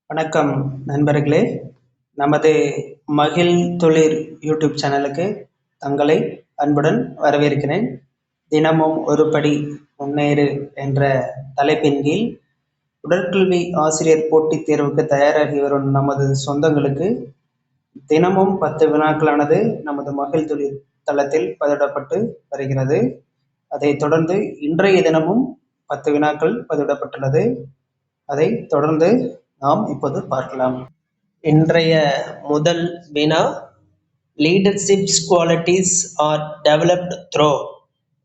வணக்கம் நண்பர்களே. நமது மகிழ் தொழில் யூடியூப் சேனலுக்கு தங்களை அன்புடன் வரவேற்கிறேன். தினமும் ஒரு படி முன்னேறு என்ற தலைப்பின் கீழ் உடற்கல்வி ஆசிரியர் போட்டித் தேர்வுக்கு தயாராகி வரும் நமது சொந்தங்களுக்கு தினமும் 10 வினாக்களானது நமது மகிழ் தொழில் தளத்தில் பதிவிடப்பட்டு வருகிறது. அதைத் தொடர்ந்து இன்றைய தினமும் 10 வினாக்கள் பதிவிடப்பட்டுள்ளது. அதை தொடர்ந்து நாம் இப்போது பார்க்கலாம். இன்றைய முதல் வினா, leadership qualities R developed throw.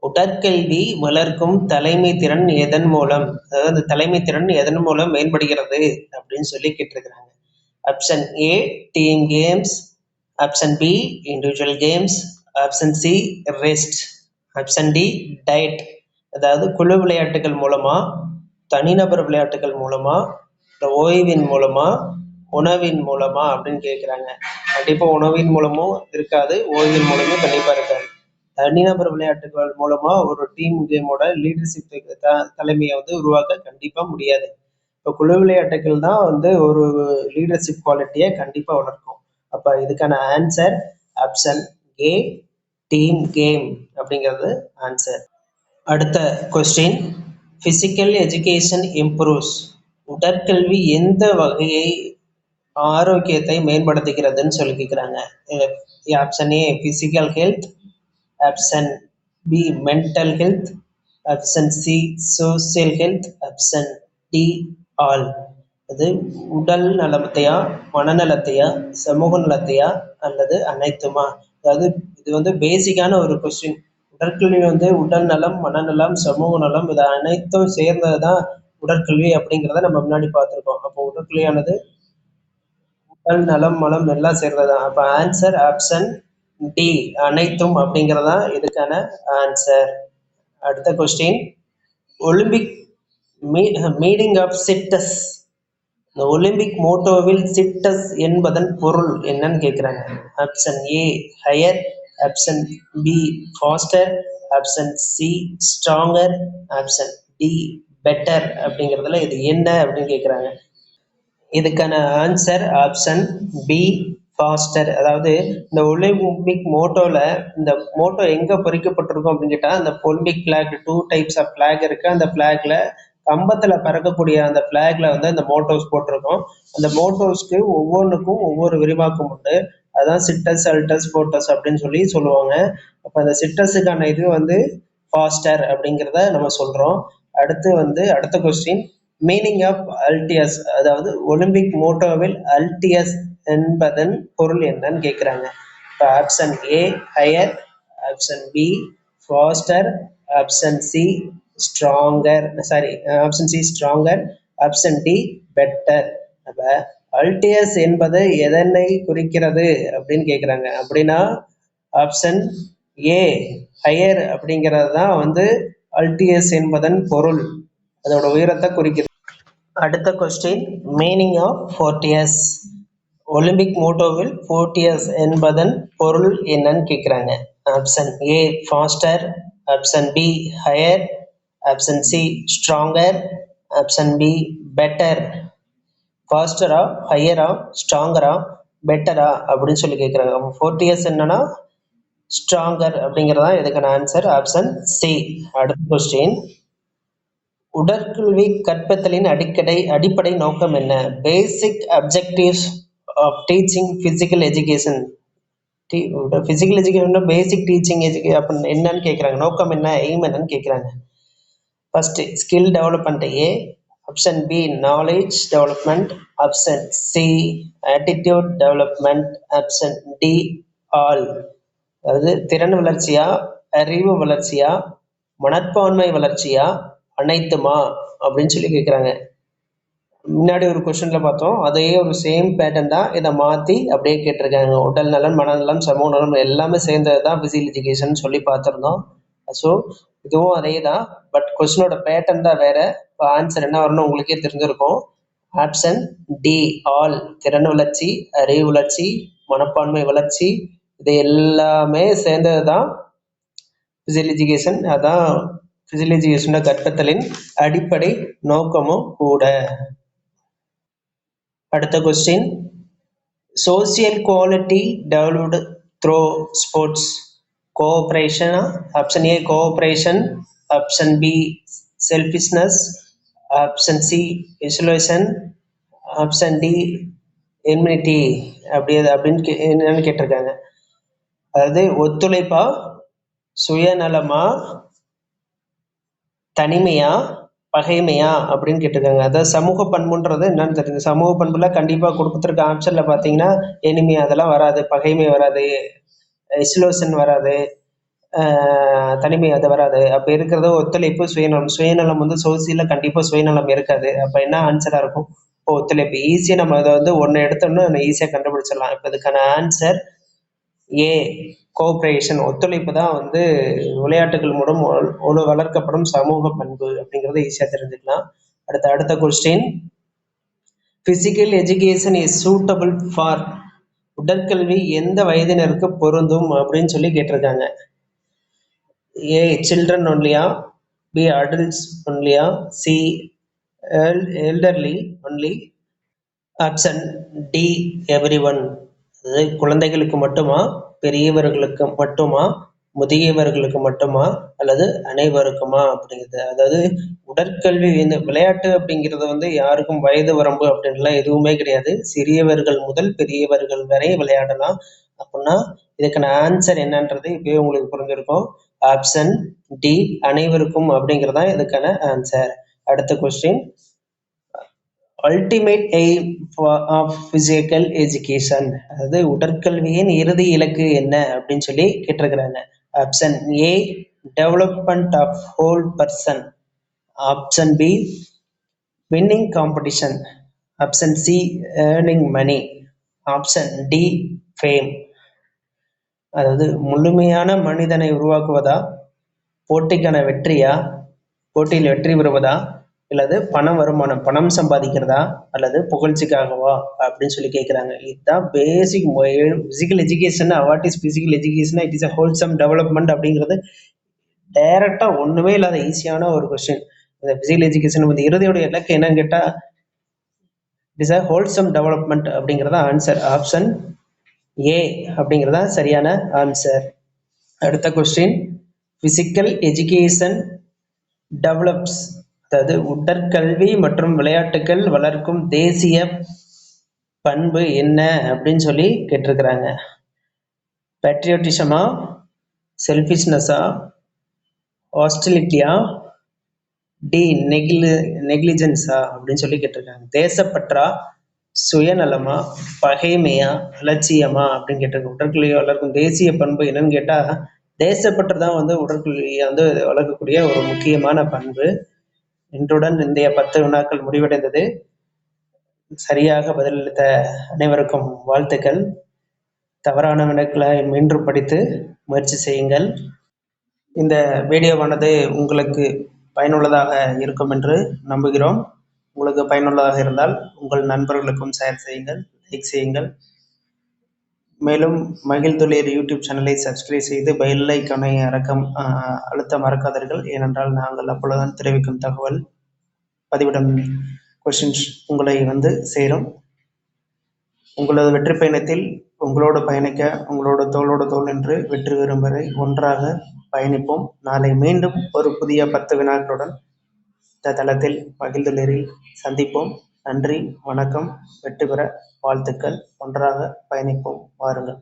உடற்கல்வி வளர்க்கும் தலைமை திறன் எதன் மூலம், அதாவது தலைமை திறன் எதன் மூலம் மேம்படுகிறது அப்படின்னு சொல்லி கேட்டிருக்கிறாங்க. Option A team games, option B individual games, option C rest, option D diet. அதாவது குழு விளையாட்டுகள் மூலமா, தனிநபர் விளையாட்டுகள் மூலமா, ஓய்வின் மூலமா, உணவின் மூலமா அப்படின்னு கேட்குறாங்க. கண்டிப்பா உணவின் மூலமும் இருக்காது, ஓய்வின் மூலமும் கண்டிப்பா இருக்காது. தனிநபர் விளையாட்டுகள் மூலமா ஒரு டீம் கேமோட லீடர்ஷிப் தலைமையை உருவாக்க கண்டிப்பா முடியாது. இப்போ குழு விளையாட்டுகள் தான் ஒரு லீடர்ஷிப் குவாலிட்டியை கண்டிப்பா வளர்க்கும். அப்ப இதுக்கான answer option A team game அப்படிங்கிறது ஆன்சர். அடுத்த கொஸ்டின், பிசிக்கல் எஜுகேஷன் இம்ப்ரூவ்ஸ். உடற்கல்வி எந்த வகையை ஆரோக்கியத்தை மேம்படுத்துகிறதுன்னு சொல்லி கேட்குறாங்க. Option A physical health, option B mental health, option C social health, option D all. அது உடல் நலத்தையா, மனநலத்தையா, சமூக நலத்தையா அல்லது அனைத்துமா? அதாவது இது பேசிக்கான ஒரு கொஸ்டின். உடற்கல்வி உடல் நலம், மனநலம், சமூக நலம் இது அனைத்தும் சேர்ந்தது தான் உடற்கல்வி அப்படிங்கிறத நம்ம முன்னாடி பார்த்துருக்கோம். அப்போ உடற்கல்வியானது உடல் நலம், மனம் எல்லாம் சேர்ந்ததுதான். அப்போ ஆன்சர் ஆப்ஷன் டி அனைத்தும் அப்படிங்கிறதா இதுக்கான ஆன்சர். அடுத்த question, Olympic meaning of citius. இந்த ஒலிம்பிக் மோட்டோவில் சிட்டஸ் என்பதன் பொருள் என்னன்னு கேட்குறாங்க. Option A higher, option B faster, option C stronger, option D better. அப்படிங்கிறதுல இது என்ன அப்படின்னு கேட்குறாங்க. இதுக்கான ஆன்சர் ஆப்ஷன் பி ஃபாஸ்டர். அதாவது இந்த ஒலிம்பிக் மோட்டோவில் இந்த மோட்டோ எங்கே பொறிக்கப்பட்டிருக்கும் அப்படின்னு கேட்டால், அந்த Olympic flag 2 types of flag இருக்குது. அந்த ஃபிளாக்ல கம்பத்தில் பறக்கக்கூடிய அந்த ஃபிளாக்ல அந்த மோட்டோஸ் போட்டிருக்கும். அந்த மோட்டோஸ்க்கு ஒவ்வொன்றுக்கும் ஒவ்வொரு விரிவாக்கம் உண்டு. அதான் சிட்டஸ், அல்டஸ், போட்டஸ் அப்படின்னு சொல்லி சொல்லுவாங்க. அப்போ அந்த சிட்டஸுக்கான இது ஃபாஸ்டர் அப்படிங்கிறத நம்ம சொல்கிறோம். அடுத்த கொஸ்டின், மீனிங் ஆஃப் அல்டியஸ். அதாவது ஒலிம்பிக் மோட்டோவில் அல்டியஸ் என்பதன் பொருள் என்னன்னு கேட்குறாங்க. இப்போ option A higher, option B faster, option C stronger, option C stronger, option D better. அப்போ அல்டியஸ் என்பது எதனை குறிக்கிறது அப்படின்னு கேட்குறாங்க. அப்படின்னா ஆப்ஷன் ஏ ஹையர் அப்படிங்கிறது தான் அல்டியஸ் என்பதன் பொருள், அதோட உயரத்தை குறிக்கிறது. அடுத்த question, meaning of fortius. Olympic மோட்டோவில் ஃபோர்டியஸ் என்பதன் பொருள் என்னன்னு கேட்குறாங்க. Option A faster, option B higher, option C stronger, option B better. ஃபாஸ்டரா, ஹையரா, ஸ்ட்ராங்கரா, பெட்டரா அப்படின்னு சொல்லி கேட்குறாங்க. அப்போ ஃபோர்டியஸ் என்னன்னா ஸ்ட்ராங்கர் அப்படிங்கிறதா இதுக்கான ஆன்சர் ஆப்ஷன் சி. அடுத்த கொஸ்டின், உடற்கல்வி கற்பித்தலின் அடிப்படை நோக்கம் என்ன? Basic objectives of teaching physical education. Physical education basic teaching அப்படின்னு என்னன்னு கேட்குறாங்க. நோக்கம் என்ன, எய்ம் என்னன்னு கேட்குறாங்க. First skill development A, option B knowledge development, option C attitude development, option D all. அதாவது திறன் வளர்ச்சியா, அறிவு வளர்ச்சியா, மனப்பான்மை வளர்ச்சியா, அனைத்துமா அப்படின்னு சொல்லி கேட்குறாங்க. முன்னாடி ஒரு கொஸ்டின்ல பார்த்தோம், அதையே ஒரு சேம் பேட்டர்ன் தான் இதை மாற்றி அப்படியே கேட்டிருக்காங்க. உடல் நலன், மனநலம், சமூக நலம் எல்லாமே சேர்ந்தது தான் பிசிக்கல் எஜுகேஷன் சொல்லி பார்த்துருந்தோம். ஸோ இதுவும் அதே தான், பட் கொஸ்டினோட பேட்டர்ன் தான் வேற. இப்போ ஆன்சர் என்ன வரணும் உங்களுக்கே தெரிஞ்சிருக்கும். Option D all. திறன் வளர்ச்சி, அறிவு வளர்ச்சி, மனப்பான்மை வளர்ச்சி இது எல்லாமே சேர்ந்தது தான் பிசிக்கல் எஜுகேஷன். அதான் பிசிக்கல் எஜுகேஷனோட கற்பித்தலின் அடிப்படை நோக்கமும் கூட. அடுத்த question, social quality developed through sports. Cooperation. Option A cooperation, option B selfishness, option C isolation, option D enmity. அப்படின்னு கேட்டிருக்காங்க. அதாவது ஒத்துழைப்பா, சுயநலமா, தனிமையா, பகைமையா அப்படின்னு கேட்டிருக்காங்க. அதாவது சமூக பண்புன்றது என்னன்னு தெரியுது. சமூக பண்புல கண்டிப்பா கொடுத்துருக்க ஆப்ஷன்ல பாத்தீங்கன்னா எனிமி அதெல்லாம் வராது, பகைமை வராது, ஐசோலேஷன் வராது, தனிமை அது வராது. அப்ப இருக்கிறது ஒத்துழைப்பு, சுயநலம். சுயநலம் வந்து சோசியல கண்டிப்பா சுயநலம் இருக்காது. அப்ப என்ன ஆன்சரா இருக்கும்? இப்போ ஒத்துழைப்பு. ஈஸியா நம்ம அதை வந்து ஒன்னு எடுத்தோம்னா நம்ம ஈஸியா கண்டுபிடிச்சிடலாம். இப்ப இதுக்கான ஆன்சர் ஏ கோஆபரேஷன். ஒத்துழைப்பு தான் வந்து விளையாட்டுகள் மூலம் வளர்க்கப்படும் சமூக பண்பு அப்படிங்கறத ஈஸியா தெரிஞ்சுக்கலாம். அடுத்த question, physical education is suitable for. உடற்கல்வி எந்த வயதினருக்கு பொருந்தும் அப்படின்னு சொல்லி கேட்டிருக்காங்க. A children onlya, B adults onlya, C elderly only, option D everyone. அதாவது குழந்தைகளுக்கு மட்டுமா, பெரியவர்களுக்கு மட்டுமா, முதியவர்களுக்கு மட்டுமா, அல்லது அனைவருக்குமா அப்படிங்கிறது. அதாவது உடற்கல்வி இந்த விளையாட்டு அப்படிங்கிறது வந்து யாருக்கும் வயது வரம்பு அப்படின்லாம் எதுவுமே கிடையாது. சிறியவர்கள் முதல் பெரியவர்கள் வரை விளையாடலாம். அப்படின்னா இதுக்கான ஆன்சர் என்னன்றது இப்பவே உங்களுக்கு புரிஞ்சிருக்கும். ஆப்ஷன் டி அனைவருக்கும் அப்படிங்கிறதா இதுக்கான ஆன்சர். அடுத்த question, ultimate aim of physical education. அதாவது உடற்கல்வியின் இறுதி இலக்கு என்ன அப்படின்னு சொல்லி கேட்டிருக்கிறாங்க. Option A development of whole person, option B winning competition, option C earning money, option D fame. அதாவது முழுமையான மனிதனை உருவாக்குவதா, போட்டிக்கான வெற்றியா, போட்டியில் வெற்றி பெறுவதா, அல்லது வருமானம் பணம் சம்பாதிக்கிறதா, அல்லது புகழ்ச்சிக்காகவா அப்படின்னு சொல்லி கேட்குறாங்க. இதுதான் basic physical education. What is physical education? It is a wholesome development அப்படிங்கிறது டைரக்டா ஒண்ணுமே இல்லாத ஈஸியான ஒரு கொஸ்டின். இந்த பிசிக்கல் எஜுகேஷன் வந்து இறுதியோட இலக்கு என்னன்னு கேட்டா it is a wholesome development அப்படிங்கிறதா ஆன்சர். ஆப்ஷன் ஏ அப்படிங்கிறதா சரியான ஆன்சர். அடுத்த கொஸ்டின், பிசிக்கல் எஜுகேஷன் டெவலப்ஸ், அதாவது உடற்கல்வி மற்றும் விளையாட்டுகள் வளர்க்கும் தேசிய பண்பு என்ன அப்படின்னு சொல்லி கேட்டிருக்கிறாங்க. பேட்ரியோட்டிசமா, செல்ஃபிஷ்னஸா, ஹாஸ்டிலிட்டியா, டி நெக்லிஜென்ஸா அப்படின்னு சொல்லி கேட்டிருக்காங்க. தேசப்பற்றா, சுயநலமா, பகைமையா, அலட்சியமா அப்படின்னு கேட்டிருக்காங்க. உடற்கல்வியை வளர்க்கும் தேசிய பண்பு என்னன்னு கேட்டா தேசப்பற்று தான் வந்து உடற்கல்வியை வந்து வளர்க்கக்கூடிய ஒரு முக்கியமான பண்பு. இன்றுடன் இந்திய 10 வினாக்கள் முடிவடைந்தது. சரியாக பதிலளித்த அனைவருக்கும் வாழ்த்துக்கள். தவறான வினாக்களை மீண்டும் படித்து முயற்சி செய்யுங்கள். இந்த வீடியோவானது உங்களுக்கு பயனுள்ளதாக இருக்கும் என்று நம்புகிறோம். உங்களுக்கு பயனுள்ளதாக இருந்தால் உங்கள் நண்பர்களுக்கும் ஷேர் செய்யுங்கள், லைக் செய்யுங்கள். மேலும் மகிழ் துளிர் யூடியூப் சேனலை சப்ஸ்கிரைப் செய்து பெல் ஐக்கானை அழுத்த மறக்காதீர்கள். ஏனென்றால் நாங்கள் அப்பொழுதுதான் தெரிவிக்கும் தகவல் பதிவிடும் கொஸ்டின்ஸ் உங்களை வந்து சேரும். உங்களது வெற்றி பயணத்தில் உங்களோடு பயணிக்க, உங்களோட தோளோடு தோள் என்று வெற்றி பெறும் வரை ஒன்றாக பயணிப்போம். நாளை மீண்டும் ஒரு புதிய 10 வினாக்களுடன் இந்த தளத்தில் மகிழ்ந்துள்ளரில் சந்திப்போம். நன்றி, வணக்கம். வெற்றி பெற வாழ்த்துக்கள். ஒன்றாக பயணிப்போம். வாருங்கள்.